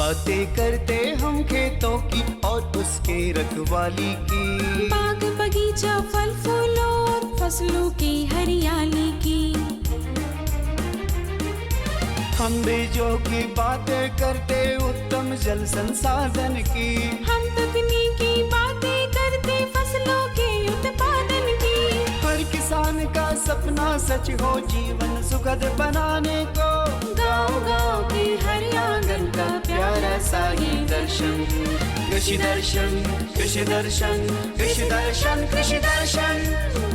बातें करते हम खेतों की और उसके रखवाली की, बाग बगीचा फल फूलों और फसलों की हरियाली की। हम बीजों की बातें करते उत्तम जल संसाधन की, हम तकनीकी बातें करते फसलों के उत्पादन की। हर किसान का सपना सच हो जीवन सुखद बनाने को, गाँव-गाँव के हर आंगन का प्यारा सा ये दर्शन। कृषि दर्शन, कृषि दर्शन, कृषि दर्शन, कृषि दर्शन,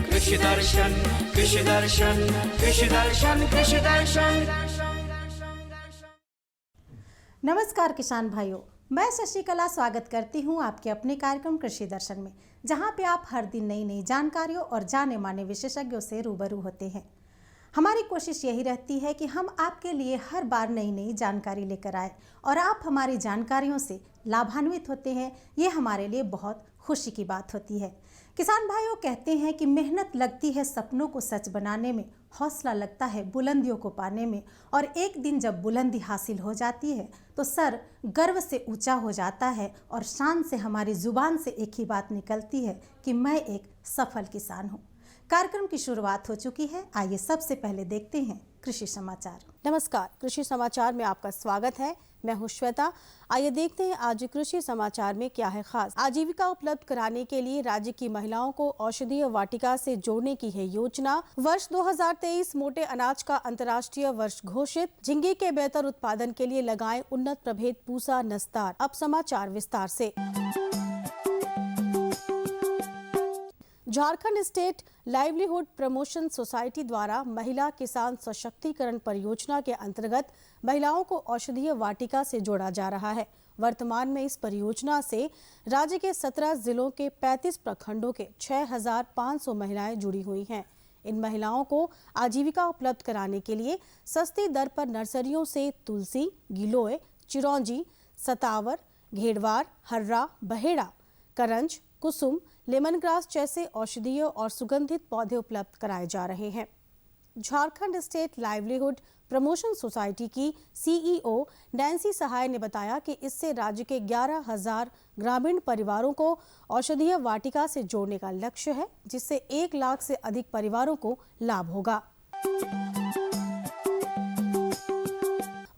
कृषि दर्शन, कृषि दर्शन, कृषि दर्शन, कृषि दर्शन। नमस्कार किसान भाइयों, मैं शशिकला स्वागत करती हूं आपके अपने कार्यक्रम कृषि दर्शन में, जहां पे आप हर दिन नई नई जानकारियों और जाने माने विशेषज्ञों से रूबरू होते हैं। हमारी कोशिश यही रहती है कि हम आपके लिए हर बार नई नई जानकारी लेकर आए और आप हमारी जानकारियों से लाभान्वित होते हैं। ये हमारे लिए बहुत खुशी की बात होती है। किसान भाइयों कहते हैं कि मेहनत लगती है सपनों को सच बनाने में, हौसला लगता है बुलंदियों को पाने में, और एक दिन जब बुलंदी हासिल हो जाती है तो सर गर्व से ऊंचा हो जाता है और शान से हमारी जुबान से एक ही बात निकलती है कि मैं एक सफल किसान हूँ। कार्यक्रम की शुरुआत हो चुकी है। आइए सबसे पहले देखते हैं कृषि समाचार। नमस्कार, कृषि समाचार में आपका स्वागत है। मैं हूं श्वेता। आइए देखते हैं आज कृषि समाचार में क्या है खास। आजीविका उपलब्ध कराने के लिए राज्य की महिलाओं को औषधीय वाटिका से जोड़ने की है योजना। वर्ष 2023 मोटे अनाज का अंतर्राष्ट्रीय वर्ष घोषित। झींगे के बेहतर उत्पादन के लिए लगाएं उन्नत प्रभेद पूसा नस्तार। अब समाचार विस्तार से। Jharkhand state livelihood promotion society द्वारा महिला किसान सशक्तिकरण परियोजना के अंतर्गत महिलाओं को औषधीय वाटिका से जोड़ा जा रहा है। वर्तमान में इस परियोजना से राज्य के 17 जिलों के 35 प्रखंडों के 6,500 महिलाएं जुड़ी हुई हैं। इन महिलाओं को आजीविका उपलब्ध कराने के लिए सस्ती दर पर नर्सरियों से तुलसी, गिलोय, चिरौंजी, सतावर, घेड़वार, हर्रा, बहेड़ा, करंज, कुसुम, लेमन ग्रास जैसे औषधीय और सुगंधित पौधे उपलब्ध कराए जा रहे हैं। Jharkhand state livelihood promotion society की सीईओ नैन्सी सहाय ने बताया कि इससे राज्य के 11,000 ग्रामीण परिवारों को औषधीय वाटिका से जोड़ने का लक्ष्य है, जिससे 1 लाख से अधिक परिवारों को लाभ होगा।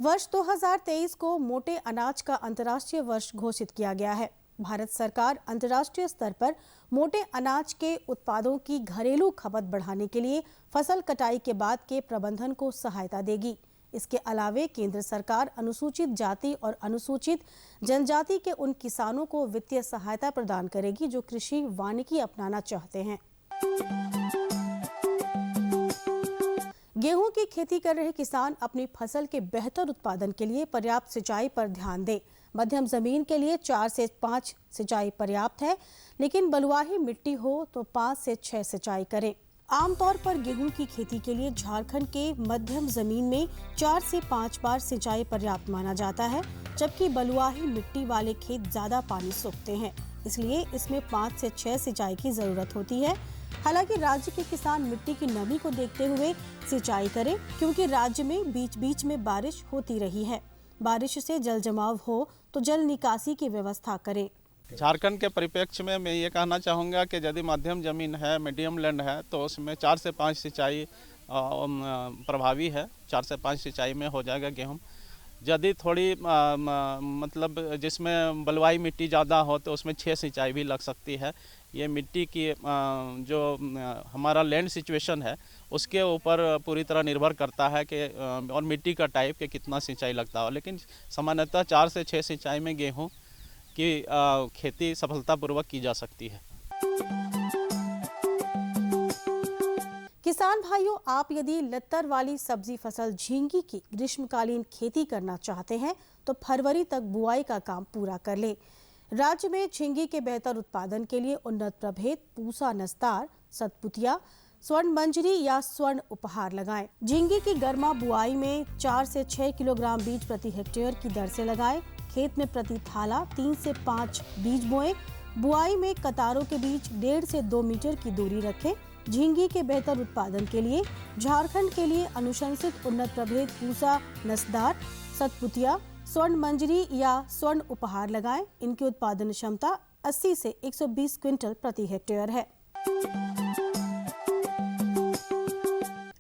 वर्ष 2023 को मोटे अनाज का अंतर्राष्ट्रीय वर्ष घोषित किया गया है। भारत सरकार अंतर्राष्ट्रीय स्तर पर मोटे अनाज के उत्पादों की घरेलू खपत बढ़ाने के लिए फसल कटाई के बाद के प्रबंधन को सहायता देगी। इसके अलावे केंद्र सरकार अनुसूचित जाति और अनुसूचित जनजाति के उन किसानों को वित्तीय सहायता प्रदान करेगी जो कृषि वानिकी अपनाना चाहते हैं। गेहूं की खेती कर रहे किसान अपनी फसल के बेहतर उत्पादन के लिए पर्याप्त सिंचाई पर ध्यान दें। मध्यम जमीन के लिए 4 से 5 सिंचाई पर्याप्त है, लेकिन बलुआही मिट्टी हो तो 5 से 6 सिंचाई करें। आमतौर पर गेहूं की खेती के लिए झारखंड के मध्यम जमीन में 4 से 5 बार सिंचाई पर्याप्त माना जाता है, जबकि बलुआही मिट्टी वाले खेत ज्यादा पानी सोखते हैं, इसलिए इसमें 5 से 6 सिंचाई की जरूरत होती है। हालांकि राज्य के किसान मिट्टी की नमी को देखते हुए सिंचाई करें, क्योंकि राज्य में बीच बीच में बारिश होती रही है। बारिश से जल जमाव हो तो जल निकासी की व्यवस्था करें। झारखंड के परिप्रेक्ष्य में मैं ये कहना चाहूँगा कि यदि मध्यम जमीन है, मीडियम लैंड है, तो उसमें 4 से 5 सिंचाई प्रभावी है। 4 से 5 सिंचाई में हो जाएगा गेहूँ। यदि थोड़ी मतलब जिसमें बलुआई मिट्टी ज़्यादा हो तो उसमें 6 सिंचाई भी लग सकती है। ये मिट्टी की जो हमारा लैंड सिचुएशन है उसके ऊपर पूरी तरह निर्भर करता है कि और मिट्टी का टाइप के कितना सिंचाई लगता हो, लेकिन सामान्यतः 4 से 6 सिंचाई में गेहूं की खेती सफलतापूर्वक की जा सकती है। किसान भाइयों, आप यदि लत्तर वाली सब्जी फसल झींगी की ग्रीष्मकालीन खेती करना चाहते हैं तो फरवरी तक बुआई का काम पूरा कर लें। राज्य में झींगी के बेहतर उत्पादन के लिए उन्नत प्रभेद पूसा नस्तार, सतपुतिया, स्वर्ण मंजरी या स्वर्ण उपहार लगाएं। झींगी की गर्मा बुआई में 4 से 6 किलोग्राम बीज प्रति हेक्टेयर की दर से लगाएं। खेत में प्रति थाला 3 से 5 बीज बोएं। बुआई में कतारों के बीच 1.5 से 2 मीटर की दूरी रखें। झींगी के बेहतर उत्पादन के लिए झारखंड के लिए अनुशंसित उन्नत प्रभेद पूसा नस्दार, सतपुतिया, स्वर्ण मंजरी या स्वर्ण उपहार लगाएं। इनकी उत्पादन क्षमता 80 से 120 क्विंटल प्रति हेक्टेयर है।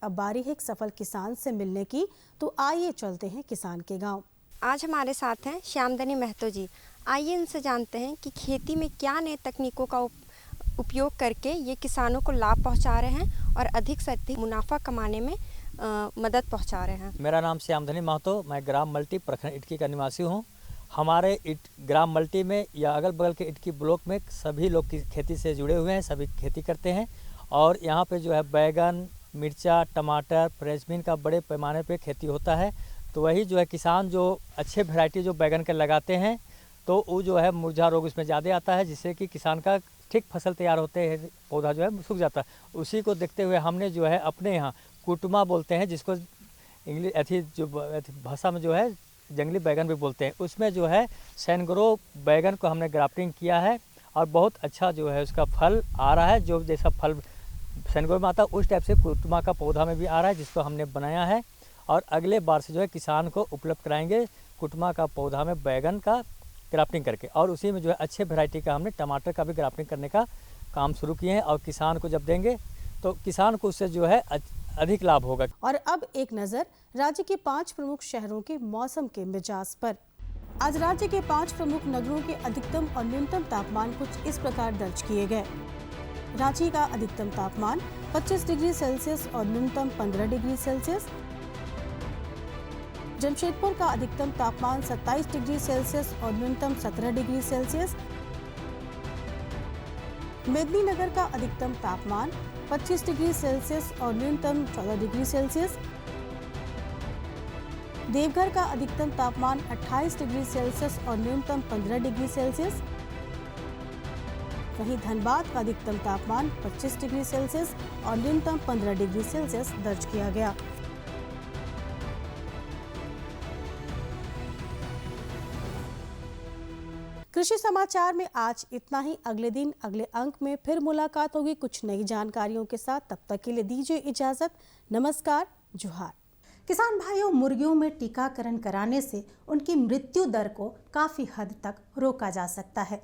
अब बारी है एक सफल किसान से मिलने की, तो आइए चलते हैं किसान के गांव। आज हमारे साथ हैं श्यामधनी महतो जी। आइए इनसे जानते हैं कि खेती में क्या नए तकनीकों का उपयोग करके ये किसानों को लाभ पहुंचा रहे हैं और अधिक से अधिक मुनाफा कमाने में मदद पहुंचा रहे हैं। मेरा नाम श्यामधनी महतो, मैं ग्राम मल्टी प्रखंड इटकी का निवासी हूं। हमारे ग्राम मल्टी में या अगल बगल के इटकी ब्लॉक में सभी लोग की खेती से जुड़े हुए हैं, सभी खेती करते हैं। और यहाँ पे जो है बैगन, मिर्चा, टमाटर, फ्रेंचबीन का बड़े पैमाने पे खेती होता है। तो वही जो है किसान जो अच्छे वैरायटी जो बैगन के लगाते हैं तो वो जो है मुरझा रोग उसमें ज़्यादा आता है, जिससे कि किसान का ठीक फसल तैयार होते हैं पौधा जो है सूख जाता है। उसी को देखते हुए हमने जो है अपने यहाँ कुटुमा बोलते हैं, जिसको इंग्लिश जो भाषा में जो है जंगली बैगन भी बोलते हैं, उसमें जो है सैनग्रो बैगन को हमने ग्राफ्टिंग किया है और बहुत अच्छा जो है उसका फल आ रहा है। जो जैसा फल सैनग्रो में आता है उस टाइप से कुटुमा का पौधा में भी आ रहा है, जिसको हमने बनाया है। और अगले बार से जो है किसान को उपलब्ध कराएंगे कुटुमा का पौधा में बैगन का ग्राफ्टिंग करके। और उसी में जो है अच्छे वैरायटी का हमने टमाटर का भी ग्राफ्टिंग करने का काम शुरू किए हैं। और किसान को जब देंगे तो किसान को उससे जो है अधिक लाभ होगा। और अब एक नज़र राज्य के 5 प्रमुख शहरों के मौसम के मिजाज पर। आज राज्य के 5 प्रमुख नगरों के अधिकतम और न्यूनतम तापमान कुछ इस प्रकार दर्ज किए गए। रांची का अधिकतम तापमान 25 डिग्री सेल्सियस और न्यूनतम 15 डिग्री सेल्सियस। जमशेदपुर का अधिकतम तापमान 27 डिग्री सेल्सियस और न्यूनतम 17 डिग्री सेल्सियस। मेदिनीनगर का अधिकतम तापमान 25 डिग्री सेल्सियस और न्यूनतम 14 डिग्री सेल्सियस। देवघर का अधिकतम तापमान 28 डिग्री सेल्सियस और न्यूनतम 15 डिग्री सेल्सियस। वहीं धनबाद का अधिकतम तापमान 25 डिग्री सेल्सियस और न्यूनतम 15 डिग्री सेल्सियस दर्ज किया गया। कृषि समाचार में आज इतना ही। अगले दिन अगले अंक में फिर मुलाकात होगी कुछ नई जानकारियों के साथ। तब तक के लिए दीजिए इजाजत। नमस्कार, जोहार। किसान भाइयों, मुर्गियों में टीकाकरण कराने से उनकी मृत्यु दर को काफ़ी हद तक रोका जा सकता है।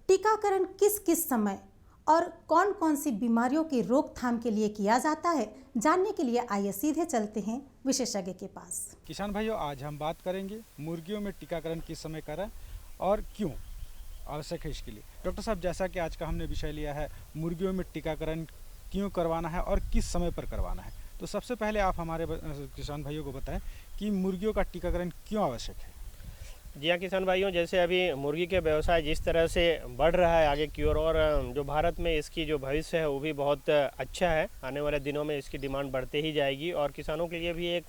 टीकाकरण किस किस समय और कौन कौन सी बीमारियों की रोकथाम के लिए किया जाता है, जानने के लिए आइए सीधे चलते हैं विशेषज्ञ के पास। किसान भाइयों, आज हम बात करेंगे मुर्गियों में टीकाकरण किस समय करें और क्यों आवश्यक है इसके लिए। डॉक्टर साहब, जैसा कि आज का हमने विषय लिया है मुर्गियों में टीकाकरण क्यों करवाना है और किस समय पर करवाना है, तो सबसे पहले आप हमारे किसान भाइयों को बताएं कि मुर्गियों का टीकाकरण क्यों आवश्यक है। जी हाँ किसान भाइयों, जैसे अभी मुर्गी के व्यवसाय जिस तरह से बढ़ रहा है आगे की ओर और जो भारत में इसकी जो भविष्य है वो भी बहुत अच्छा है। आने वाले दिनों में इसकी डिमांड बढ़ते ही जाएगी और किसानों के लिए भी एक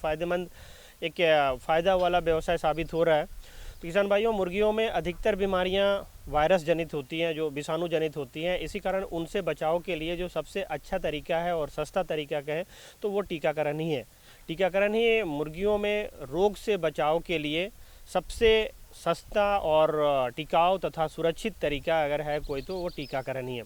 फ़ायदा वाला व्यवसाय साबित हो रहा है। तो किसान भाइयों, मुर्गियों में अधिकतर बीमारियां वायरस जनित होती हैं, जो विषाणु जनित होती हैं। इसी कारण उनसे बचाव के लिए जो सबसे अच्छा तरीका है और सस्ता तरीका कहें तो वो टीकाकरण ही है। टीकाकरण ही मुर्गियों में रोग से बचाव के लिए सबसे सस्ता और टिकाऊ तथा सुरक्षित तरीका अगर है कोई तो वो टीकाकरण ही है।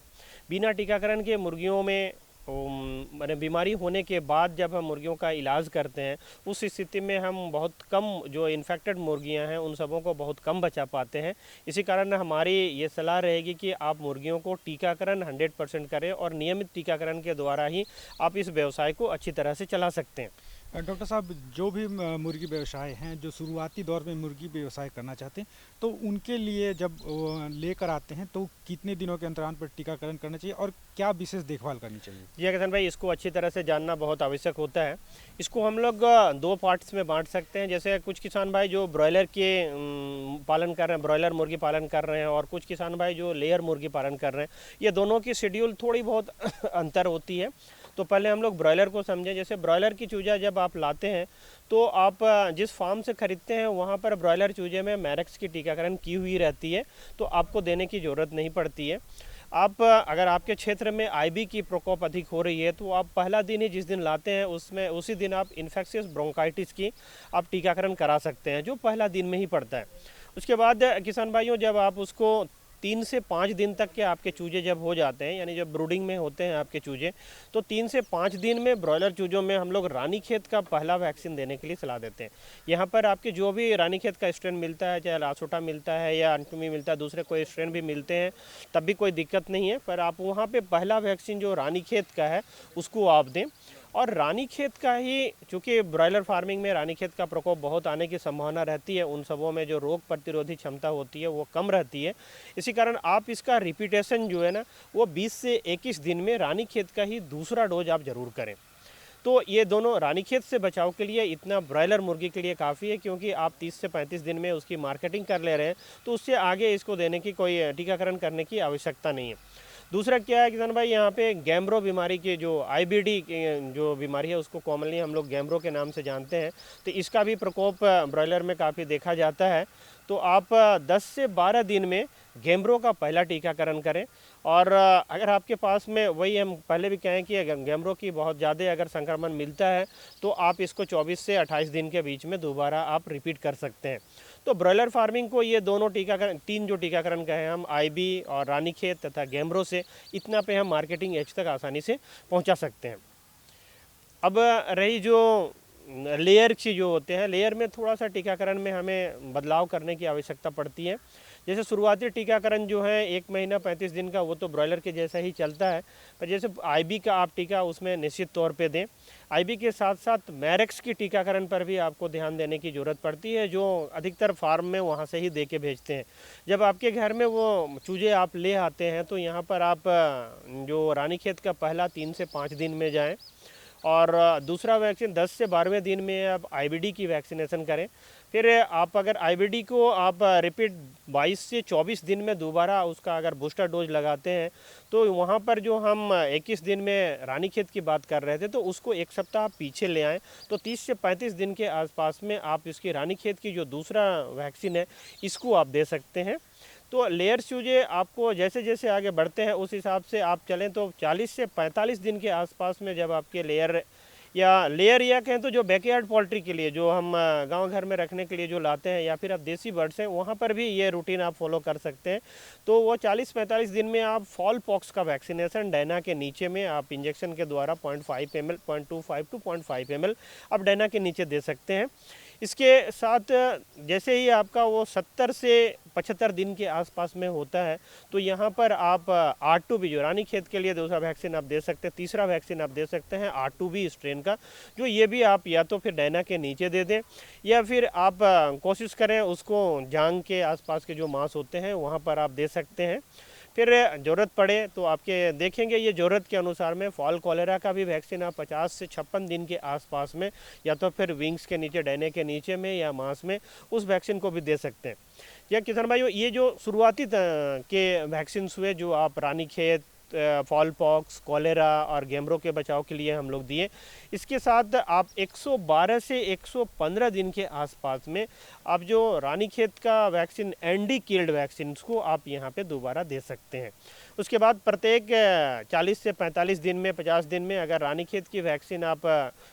बिना टीकाकरण के मुर्गियों में मैंने बीमारी होने के बाद जब हम मुर्गियों का इलाज करते हैं उस स्थिति में हम बहुत कम जो इन्फेक्टेड मुर्गियां हैं उन सबों को बहुत कम बचा पाते हैं। इसी कारण हमारी ये सलाह रहेगी कि आप मुर्गियों को टीकाकरण 100% करें और नियमित टीकाकरण के द्वारा ही आप इस व्यवसाय को अच्छी तरह से चला सकते हैं। डॉक्टर साहब, जो भी मुर्गी व्यवसाय हैं जो शुरुआती दौर में मुर्गी व्यवसाय करना चाहते हैं तो उनके लिए जब लेकर आते हैं तो कितने दिनों के अंतराल पर टीकाकरण करना चाहिए और क्या विशेष देखभाल करनी चाहिए। जी किसान भाई, इसको अच्छी तरह से जानना बहुत आवश्यक होता है। इसको हम लोग 2 पार्ट्स में बांट सकते हैं। जैसे कुछ किसान भाई जो ब्रॉयलर के पालन कर रहे हैं, ब्रॉयलर मुर्गी पालन कर रहे हैं, और कुछ किसान भाई जो लेयर मुर्गी पालन कर रहे हैं, ये दोनों की शेड्यूल थोड़ी बहुत अंतर होती है। तो पहले हम लोग ब्रॉयलर को समझें। जैसे ब्रॉयलर की चूजा जब आप लाते हैं तो आप जिस फार्म से ख़रीदते हैं वहाँ पर ब्रॉयलर चूजे में मैरेक्स की टीकाकरण की हुई रहती है, तो आपको देने की ज़रूरत नहीं पड़ती है। आप अगर आपके क्षेत्र में आईबी की प्रकोप अधिक हो रही है तो आप पहला दिन ही जिस दिन लाते हैं उसमें उसी दिन आप इन्फेक्शियस ब्रोंकाइटिस की आप टीकाकरण करा सकते हैं, जो पहला दिन में ही पड़ता है। उसके बाद किसान भाइयों, जब आप उसको 3 से 5 दिन तक के आपके चूजे जब हो जाते हैं, यानी जब ब्रूडिंग में होते हैं आपके चूजे, तो 3 से 5 दिन में ब्रॉयलर चूजों में हम लोग रानीखेत का पहला वैक्सीन देने के लिए सलाह देते हैं। यहाँ पर आपके जो भी रानीखेत का स्ट्रेन मिलता है, चाहे लासोटा मिलता है या अंटमी मिलता है, दूसरे कोई स्ट्रेन भी मिलते हैं, तब भी कोई दिक्कत नहीं है, पर आप वहाँ पर पहला वैक्सीन जो रानीखेत का है उसको आप दें। और रानीखेत का ही, चूँकि ब्रॉयलर फार्मिंग में रानीखेत का प्रकोप बहुत आने की संभावना रहती है, उन सबों में जो रोग प्रतिरोधी क्षमता होती है वो कम रहती है, इसी कारण आप इसका रिपीटेशन जो है ना वो 20 से 21 दिन में रानीखेत का ही दूसरा डोज आप ज़रूर करें। तो ये दोनों रानीखेत से बचाव के लिए इतना ब्रॉयलर मुर्गी के लिए काफ़ी है, क्योंकि आप 30 से 35 दिन में उसकी मार्केटिंग कर ले रहे हैं, तो उससे आगे इसको देने की कोई टीकाकरण करने की आवश्यकता नहीं है। दूसरा क्या है किसान भाई, यहाँ पे गैम्ब्रो बीमारी की जो IBD जो बीमारी है उसको कॉमनली हम लोग गैम्ब्रो के नाम से जानते हैं, तो इसका भी प्रकोप ब्रॉयलर में काफ़ी देखा जाता है। तो आप 10 से 12 दिन में गैम्ब्रो का पहला टीकाकरण करें। और अगर आपके पास में, वही हम पहले भी कहें कि अगर गैम्ब्रो की बहुत ज़्यादा अगर संक्रमण मिलता है तो आप इसको 24 से 28 दिन के बीच में दोबारा आप रिपीट कर सकते हैं। तो ब्रॉयलर फार्मिंग को ये दोनों टीकाकरण, 3 जो टीकाकरण कहे हम, IB और रानीखेत तथा गैम्ब्रो से, इतना पे हम मार्केटिंग एज तक आसानी से पहुंचा सकते हैं। अब रही जो लेयर की जो होते हैं, लेयर में थोड़ा सा टीकाकरण में हमें बदलाव करने की आवश्यकता पड़ती है। जैसे शुरुआती टीकाकरण जो है 1 महीना 35 दिन का, वो तो ब्रॉयलर के जैसा ही चलता है, पर जैसे IB का आप टीका उसमें निश्चित तौर पे दें। IB के साथ साथ मैरेक्स की टीकाकरण पर भी आपको ध्यान देने की ज़रूरत पड़ती है, जो अधिकतर फार्म में वहाँ से ही दे के भेजते हैं। जब आपके घर में वो चूजे आप ले आते हैं तो यहाँ पर आप जो रानीखेत का पहला 3 से 5 दिन में जाएँ, और दूसरा वैक्सीन 10 से 12वें दिन में आप IBD की वैक्सीनेशन करें। फिर आप अगर IBD को आप रिपीट 22 से 24 दिन में दोबारा उसका अगर बूस्टर डोज लगाते हैं, तो वहाँ पर जो हम 21 दिन में रानीखेत की बात कर रहे थे, तो उसको 1 सप्ताह पीछे ले आएँ, तो 30 से 35 दिन के आसपास में आप इसकी रानीखेत की जो दूसरा वैक्सीन है इसको आप दे सकते हैं। तो लेयर चूजे आपको जैसे जैसे आगे बढ़ते हैं उस हिसाब से आप चलें तो 40 से 45 दिन के आसपास में जब आपके लेयर या कहें तो जो बैकयार्ड पोल्ट्री के लिए जो हम गांव घर में रखने के लिए जो लाते हैं, या फिर आप देसी बर्ड्स हैं, वहाँ पर भी ये रूटीन आप फॉलो कर सकते हैं। तो वो 40-45 दिन में आप फॉल पॉक्स का वैक्सीनेशन डैना के नीचे में आप इंजेक्शन के द्वारा 0.5 ml 0.25 to 0.5 ml आप डैना के नीचे दे सकते हैं। इसके साथ जैसे ही आपका वो 70 से 75 दिन के आसपास में होता है, तो यहाँ पर आप R2B जो रानीखेत के लिए दूसरा वैक्सीन आप दे सकते हैं, तीसरा वैक्सीन आप दे सकते हैं R2B स्ट्रेन का, जो ये भी आप या तो फिर डैना के नीचे दे दें, या फिर आप कोशिश करें उसको जांग के आसपास के जो मांस होते हैं वहाँ पर आप दे सकते हैं। फिर ज़रूरत पड़े तो आपके देखेंगे ये ज़रूरत के अनुसार में फॉल कॉलेरा का भी वैक्सीन आप 50 से 56 दिन के आसपास में, या तो फिर विंग्स के नीचे, डैने के नीचे में या मांस में, उस वैक्सीन को भी दे सकते हैं। या किसान भाइयों, ये जो शुरुआती के वैक्सीन हुए जो आप रानीखेत, फॉल पॉक्स, कॉलेरा और गैम्ब्रो के बचाव के लिए हम लोग दिए, इसके साथ आप 112 से 115 दिन के आसपास में आप जो रानीखेत का वैक्सीन एंडी किल्ड वैक्सीन को आप यहाँ पे दोबारा दे सकते हैं। उसके बाद प्रत्येक 40 से 45 दिन में, 50 दिन में अगर रानीखेत की वैक्सीन आप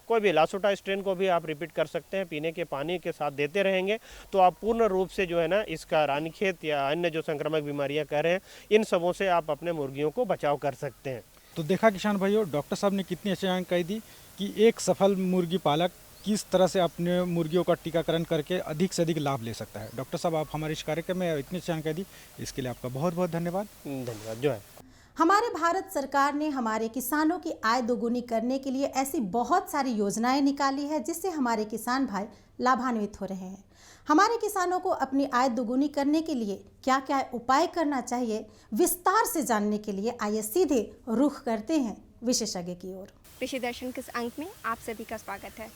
कोई भी लासोटा स्ट्रेन को भी आप रिपीट कर सकते हैं, पीने के पानी के साथ देते रहेंगे, तो आप पूर्ण रूप से जो है ना इसका रानीखेत या अन्य जो संक्रामक बीमारियां कह रहे हैं, इन सबों से आप अपने मुर्गियों को बचाव कर सकते हैं। तो देखा किसान भाइयों, डॉक्टर साहब ने कितनी अच्छी जानकारी दी कि एक सफल मुर्गी पालक किस तरह से अपने मुर्गियों का टीकाकरण करके अधिक से अधिक लाभ ले सकता है। डॉक्टर साहब, आप हमारे इस कार्यक्रम में इतनी अच्छी जानकारी दी, इसके लिए आपका बहुत बहुत धन्यवाद। धन्यवाद। जो है हमारे भारत सरकार ने हमारे किसानों की आय दोगुनी करने के लिए ऐसी बहुत सारी योजनाएं निकाली है, जिससे हमारे किसान भाई लाभान्वित हो रहे हैं। हमारे किसानों को अपनी आय दोगुनी करने के लिए क्या क्या उपाय करना चाहिए, विस्तार से जानने के लिए आइए सीधे रुख करते हैं विशेषज्ञ की ओर। कृषि दर्शन के अंक में आप सभी का स्वागत है।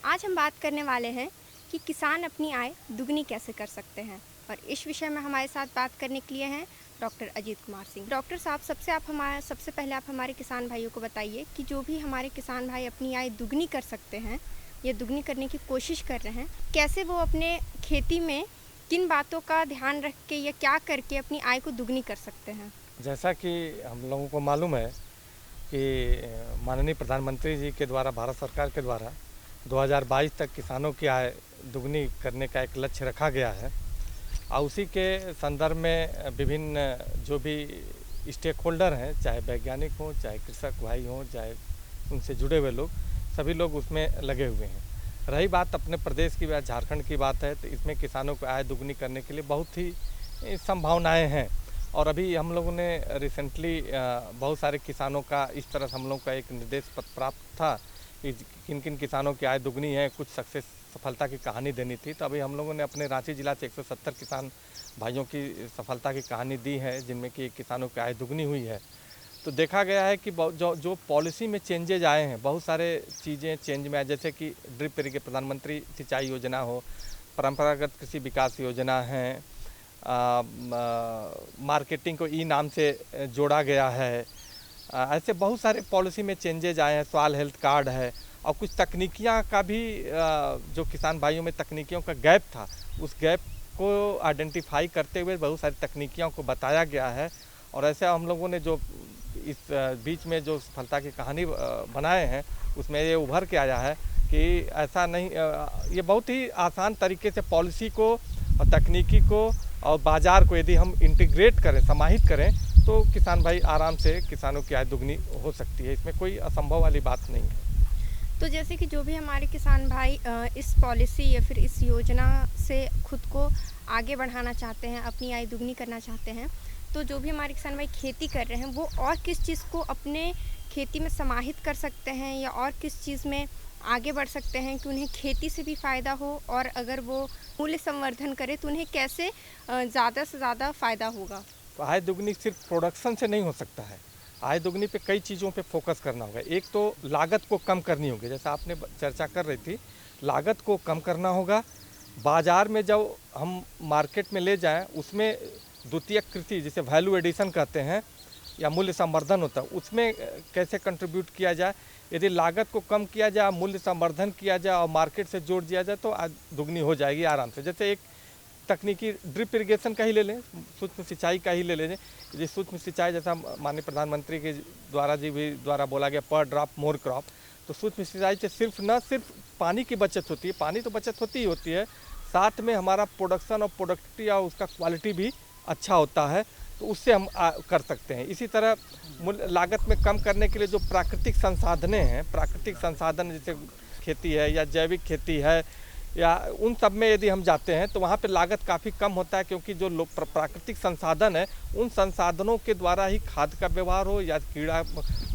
आज हम बात करने वाले हैं कि किसान अपनी आय दुगनी कैसे कर सकते हैं, और इस विषय में हमारे साथ बात करने के लिए हैं डॉक्टर अजीत कुमार सिंह। डॉक्टर साहब, सबसे पहले आप हमारे किसान भाइयों को बताइए कि जो भी हमारे किसान भाई अपनी आय दुगनी कर सकते हैं या दुगनी करने की कोशिश कर रहे हैं, कैसे वो अपने खेती में किन बातों का ध्यान रख के या क्या करके अपनी आय को दुगनी कर सकते हैं। जैसा कि हम लोगों को मालूम है कि माननीय प्रधानमंत्री जी के द्वारा, भारत सरकार के द्वारा 2022 तक किसानों की आय दुगनी करने का एक लक्ष्य रखा गया है। और उसी के संदर्भ में विभिन्न जो भी स्टेक होल्डर हैं, चाहे वैज्ञानिक हों, चाहे कृषक भाई हों, चाहे उनसे जुड़े हुए लोग, सभी लोग उसमें लगे हुए हैं। रही बात अपने प्रदेश की बात, झारखंड की बात है, तो इसमें किसानों को आय दुगनी करने के लिए बहुत ही संभावनाएं हैं। और अभी हम लोगों ने रिसेंटली बहुत सारे किसानों का इस तरह हम लोग का एक निर्देश पत्र प्राप्त था कि किन किन किसानों की आय दुगनी है, कुछ सफलता की कहानी देनी थी। तो अभी हम लोगों ने अपने रांची जिला से 170 किसान भाइयों की सफलता की कहानी दी है, जिनमें कि किसानों की आय दुगनी हुई है। तो देखा गया है कि जो पॉलिसी में चेंजेज आए हैं, बहुत सारे चीज़ें चेंज में आए, जैसे कि ड्रिप इरिगेशन, प्रधानमंत्री सिंचाई योजना हो, परंपरागत कृषि विकास योजना है, मार्केटिंग को ई नाम से जोड़ा गया है। ऐसे बहुत सारे पॉलिसी में चेंजेज आए हैं, सॉइल हेल्थ कार्ड है, और कुछ तकनीकियाँ का भी जो किसान भाइयों में तकनीकियों का गैप था, उस गैप को आइडेंटिफाई करते हुए बहुत सारी तकनीकियों को बताया गया है। और ऐसे हम लोगों ने जो इस बीच में जो सफलता की कहानी बनाए हैं, उसमें ये उभर के आया है कि ऐसा नहीं, ये बहुत ही आसान तरीके से पॉलिसी को और तकनीकी को और बाज़ार को यदि हम इंटीग्रेट करें, समाहित करें, तो किसान भाई आराम से किसानों की आय दुगनी हो सकती है। इसमें कोई असंभव वाली बात नहीं है। तो जैसे कि जो भी हमारे किसान भाई इस पॉलिसी या फिर इस योजना से खुद को आगे बढ़ाना चाहते हैं, अपनी आय दुगनी करना चाहते हैं, तो जो भी हमारे किसान भाई खेती कर रहे हैं, वो और किस चीज़ को अपने खेती में समाहित कर सकते हैं या और किस चीज़ में आगे बढ़ सकते हैं कि उन्हें खेती से भी फ़ायदा हो, और अगर वो मूल्य संवर्धन करें तो उन्हें कैसे ज़्यादा से ज़्यादा फ़ायदा होगा? तो आय दुगनी सिर्फ प्रोडक्शन से नहीं हो सकता है। आय दुगनी पे कई चीज़ों पे फोकस करना होगा। एक तो लागत को कम करनी होगी, जैसा आपने चर्चा कर रही थी, लागत को कम करना होगा। बाज़ार में जब हम मार्केट में ले जाएं, उसमें द्वितीयक कृषि जिसे वैल्यू एडिशन कहते हैं या मूल्य संवर्धन होता है, उसमें कैसे कंट्रीब्यूट किया जाए। यदि लागत को कम किया जाए, मूल्य संवर्धन किया जाए और मार्केट से जोड़ दिया जाए, तो आय दुगनी हो जाएगी आराम से। जैसे एक तकनीकी ड्रिप इरिगेशन का ही ले लें, सूक्ष्म सिंचाई का ही ले लें। ये सूक्ष्म सिंचाई जैसा माननीय प्रधानमंत्री के द्वारा बोला गया पर ड्रॉप मोर क्रॉप, तो सूक्ष्म सिंचाई से न सिर्फ पानी की बचत होती है, पानी तो बचत होती ही होती है, साथ में हमारा प्रोडक्शन और प्रोडक्टिविटी और उसका क्वालिटी भी अच्छा होता है, तो उससे हम कर सकते हैं। इसी तरह लागत में कम करने के लिए जो प्राकृतिक संसाधनें हैं, प्राकृतिक संसाधन जैसे खेती है या जैविक खेती है, या उन सब में यदि हम जाते हैं तो वहाँ पे लागत काफ़ी कम होता है, क्योंकि जो प्राकृतिक संसाधन है, उन संसाधनों के द्वारा ही खाद का व्यवहार हो या कीड़ा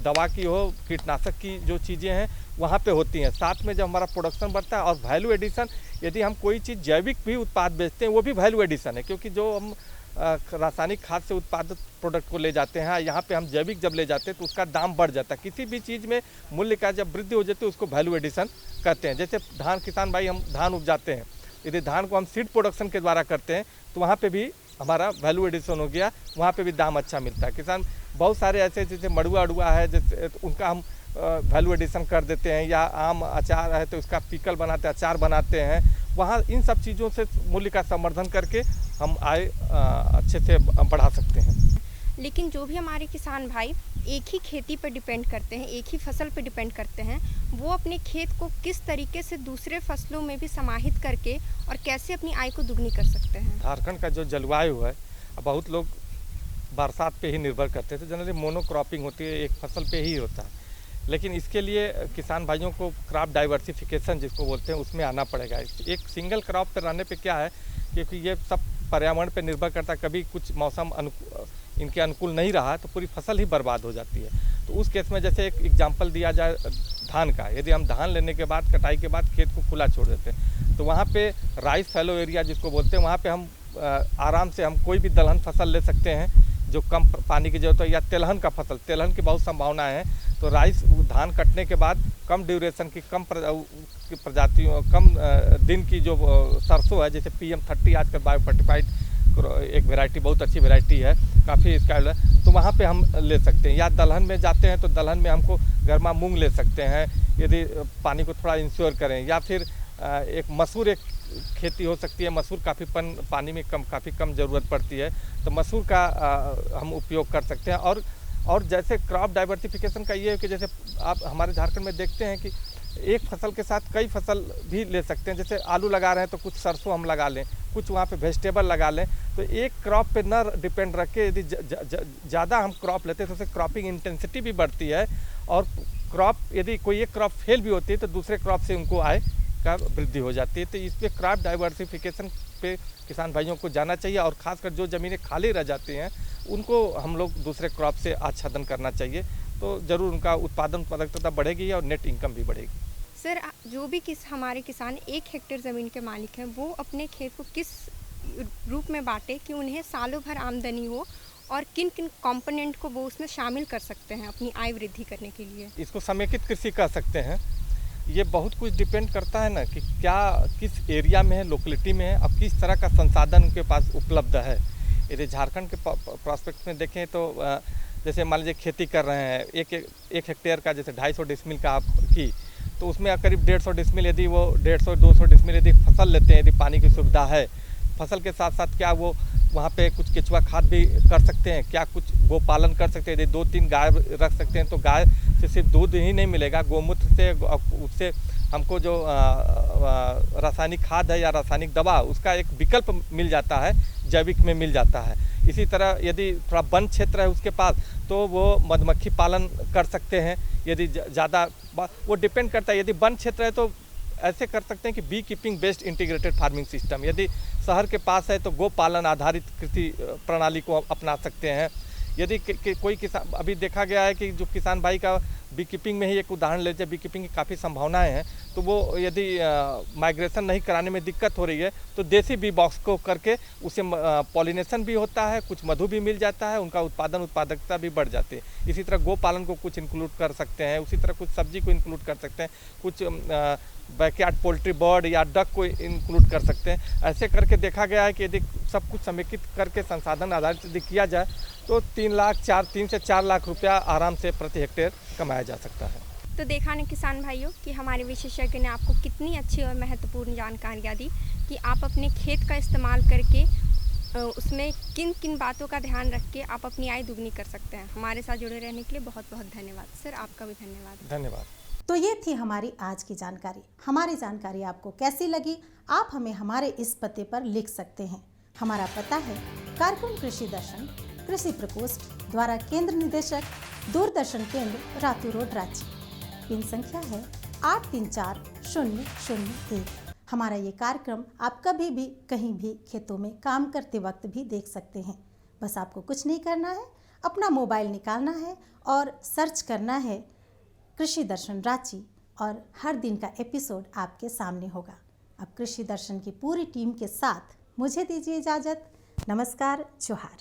दवा की हो, कीटनाशक की जो चीज़ें हैं वहाँ पे होती हैं। साथ में जब हमारा प्रोडक्शन बढ़ता है, और वैल्यू एडिशन, यदि हम कोई चीज़ जैविक भी उत्पाद बेचते हैं, वो भी वैल्यू एडिशन है, क्योंकि जो हम रासायनिक खाद से उत्पादित प्रोडक्ट को ले जाते हैं, यहाँ पे हम जैविक जब ले जाते हैं तो उसका दाम बढ़ जाता है। किसी भी चीज़ में मूल्य का जब वृद्धि हो जाती है, उसको वैल्यू एडिशन कहते हैं। जैसे धान, किसान भाई हम धान उपजाते हैं, यदि धान को हम सीड प्रोडक्शन के द्वारा करते हैं तो वहाँ पे भी हमारा वैल्यू एडिशन हो गया, वहाँ पे भी दाम अच्छा मिलता है। किसान बहुत सारे ऐसे जैसे मड़ुआ अड़ुआ है, जैसे उनका हम वैल्यू एडिशन कर देते हैं, या आम अचार है तो उसका पिकल बनाते हैं, अचार बनाते हैं। वहाँ इन सब चीज़ों से मूल्य का संवर्धन करके हम आय अच्छे से बढ़ा सकते हैं। लेकिन जो भी हमारे किसान भाई एक ही खेती पर डिपेंड करते हैं, एक ही फसल पर डिपेंड करते हैं, वो अपने खेत को किस तरीके से दूसरे फसलों में भी समाहित करके और कैसे अपनी आय को दुगनी कर सकते हैं? झारखंड का जो जलवायु है, बहुत लोग बरसात पे ही निर्भर करते थे। जनरली मोनोक्रॉपिंग होती है, एक फसल पे ही होता है। लेकिन इसके लिए किसान भाइयों को क्रॉप डाइवर्सिफिकेशन जिसको बोलते हैं, उसमें आना पड़ेगा। एक सिंगल क्रॉप पर रहने पे क्या है, क्योंकि ये सब पर्यावरण पे निर्भर करता है, कभी कुछ मौसम इनके अनुकूल नहीं रहा तो पूरी फसल ही बर्बाद हो जाती है। तो उस केस में जैसे एक एग्जांपल दिया जाए धान का, यदि हम धान लेने के बाद, कटाई के बाद खेत को खुला छोड़ देते हैं, तो वहाँ पे राइस फैलो एरिया जिसको बोलते हैं, वहाँ पे हम आराम से हम कोई भी दलहन फसल ले सकते हैं जो कम पानी की जरूरत है, या तेलहन का फसल, तेलहन की बहुत संभावनाएं हैं। तो राइस धान कटने के बाद कम ड्यूरेशन की, कम प्रजातियों, कम दिन की जो सरसों है, जैसे PM30 आजकल बायोफर्टिफाइड एक वैरायटी, बहुत अच्छी वैरायटी है, काफ़ी इसका, तो वहाँ पे हम ले सकते हैं। या दलहन में जाते हैं तो दलहन में हमको गर्मा मूंग ले सकते हैं, यदि पानी को थोड़ा इंश्योर करें। या फिर एक मसूर एक खेती हो सकती है, मसूर पानी में काफ़ी कम ज़रूरत पड़ती है, तो मसूर का हम उपयोग कर सकते हैं। और जैसे क्रॉप डाइवर्सिफिकेशन का ये है कि जैसे आप हमारे झारखंड में देखते हैं कि एक फसल के साथ कई फसल भी ले सकते हैं। जैसे आलू लगा रहे हैं तो कुछ सरसों हम लगा लें, कुछ वहाँ पे वेजिटेबल लगा लें, तो एक क्रॉप पे न डिपेंड रख के यदि ज़्यादा हम क्रॉप लेते हैं तो उससे क्रॉपिंग इंटेंसिटी भी बढ़ती है, और क्रॉप यदि कोई एक क्रॉप फेल भी होती है तो दूसरे क्रॉप से उनको आय का वृद्धि हो जाती है। तो इस पर क्रॉप डाइवर्सिफिकेशन पे किसान भाइयों को जाना चाहिए, और ख़ासकर जो ज़मीनें खाली रह जाती हैं उनको हम लोग दूसरे क्रॉप से आच्छादन करना चाहिए, तो ज़रूर उनका उत्पादकता बढ़ेगी और नेट इनकम भी बढ़ेगी। सर, जो भी हमारे किसान 1 हेक्टेयर ज़मीन के मालिक हैं, वो अपने खेत को किस रूप में बांटे कि उन्हें सालों भर आमदनी हो, और किन किन कंपोनेंट को वो उसमें शामिल कर सकते हैं अपनी आय वृद्धि करने के लिए? इसको समेकित कृषि कह सकते हैं। ये बहुत कुछ डिपेंड करता है ना कि क्या किस एरिया में है, लोकेलिटी में है, अब किस तरह का संसाधन उनके पास उपलब्ध है। यदि झारखंड के प्रॉस्पेक्ट में देखें तो जैसे मान लीजिए खेती कर रहे हैं, एक हेक्टेयर का जैसे 250 डिसमिल का आप की, तो उसमें करीब 150 डिसमिल यदि वो 150-200 डिसमिल यदि फसल लेते हैं, यदि पानी की सुविधा है, फसल के साथ साथ क्या वो वहाँ पे कुछ केचुआ खाद भी कर सकते हैं, क्या कुछ गोपालन कर सकते हैं, यदि 2-3 गाय रख सकते हैं तो गाय से सिर्फ दूध ही नहीं मिलेगा, गोमूत्र से उससे हमको जो रासायनिक खाद है या रासायनिक दवा उसका एक विकल्प मिल जाता है, जैविक में मिल जाता है। इसी तरह यदि थोड़ा वन क्षेत्र है उसके पास तो वो मधुमक्खी पालन कर सकते हैं, यदि ज़्यादा वो डिपेंड करता है। यदि वन क्षेत्र है तो ऐसे कर सकते हैं कि beekeeping based integrated farming system, यदि शहर के पास है तो गो पालन आधारित कृषि प्रणाली को अपना सकते हैं। यदि कोई किसान, अभी देखा गया है कि जो किसान भाई का बी कीपिंग में ही एक उदाहरण लेते हैं, बी कीपिंग की काफ़ी संभावनाएं हैं, तो वो यदि माइग्रेशन नहीं कराने में दिक्कत हो रही है तो देसी बी बॉक्स को करके उसे पॉलिनेशन भी होता है, कुछ मधु भी मिल जाता है, उनका उत्पादकता भी बढ़ जाती है। इसी तरह गो पालन को कुछ इंक्लूड कर सकते हैं, उसी तरह कुछ सब्जी को इंक्लूड कर सकते हैं, कुछ बैकयार्ड पोल्ट्री बर्ड या डक को इंक्लूड कर सकते हैं। ऐसे करके देखा गया है कि यदि सब कुछ समेकित करके संसाधन आधारित यदि किया जाए तो 3 से 4 लाख रुपया आराम से प्रति हेक्टेयर कमाया जा सकता है। तो देखा ना किसान भाइयों कि हमारे विशेषज्ञ ने आपको कितनी अच्छी और महत्वपूर्ण जानकारियाँ दी कि आप अपने खेत का इस्तेमाल करके उसमें किन किन बातों का ध्यान रख के आप अपनी आय दुगनी कर सकते हैं। हमारे साथ जुड़े रहने के लिए बहुत बहुत धन्यवाद सर, आपका भी धन्यवाद। धन्यवाद। तो ये थी हमारी आज की जानकारी। हमारी जानकारी आपको कैसी लगी, आप हमें हमारे इस पते पर लिख सकते हैं। हमारा पता है कार्यक्रम कृषि दर्शन, कृषि प्रकोष्ठ द्वारा केंद्र निदेशक, दूरदर्शन केंद्र, रातू रोड, रांची। पिन संख्या है 834001। हमारा ये कार्यक्रम आप कभी भी कहीं भी खेतों में काम करते वक्त भी देख सकते हैं। बस आपको कुछ नहीं करना है, अपना मोबाइल निकालना है और सर्च करना है कृषि दर्शन रांची, और हर दिन का एपिसोड आपके सामने होगा। अब कृषि दर्शन की पूरी टीम के साथ मुझे दीजिए इजाज़त। नमस्कार, जोहार।